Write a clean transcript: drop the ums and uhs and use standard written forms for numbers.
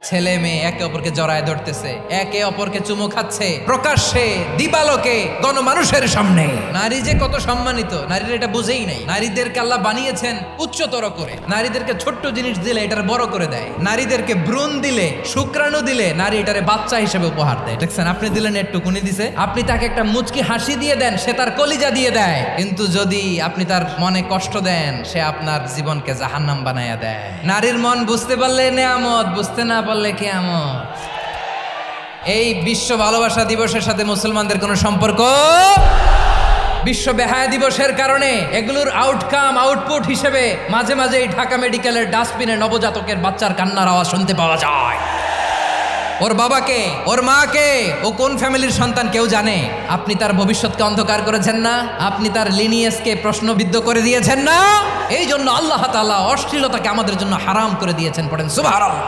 ছেলে মেয়ে একে অপরকে জড়ায় ধরতেছে, একে অপরকে চুমু খাচ্ছে প্রকাশ্যে দিবালোকে গণমানুষের সামনে। নারী যে কত সম্মানিত নারীরা এটা বুঝেই নাই। নারীদেরকে আল্লাহ বানিয়েছেন উচ্চতর করে। নারীদেরকে ছোট্ট জিনিস দিলে এটার বড় করে দেয়। নারীদেরকে ভ্রূণ দিলে, শুক্রাণু দিলে নারী এটারে বাচ্চা হিসেবে উপহার দেয়। দেখছেন, আপনি দিলেন একটুকুনি দিছে, আপনি তাকে একটা মুচকি হাসি দিয়ে দেন, সে তার কলিজা দিয়ে দেয়। কিন্তু যদি আপনি তার মনে কষ্ট দেন, সে আপনার জীবনকে জাহান্নাম বানায়া দেয়। নারীর মন বুঝতে পারলে নেয়ামত, বুঝতে না পারলে কিয়ামত। এই বিশ্ব ভালোবাসা দিবসের সাথে মুসলমানদের কোনো সম্পর্ক? বিশ্ব বেহায়া দিবসের কারণে এগুলোর আউটপুট হিসেবে মাঝে মাঝে এই ঢাকা মেডিকেলের ডাস্টবিনে নবজাতকের বাচ্চার কান্নার আওয়াজ শুনতে পাওয়া যায়। ওর বাবাকে, ওর মাকে, ও কোন ফ্যামিলির সন্তান কেউ জানে? আপনি তার ভবিষ্যৎকে অন্ধকার করেছেন না? আপনি তার লিনিয়েজকে প্রশ্নবিদ্ধ করে দিয়েছেন না? এই জন্য আল্লাহ তাআলা অশ্লীলতাকে আমাদের জন্য হারাম করে দিয়েছেন। পড়েন সুবহানাল্লাহ।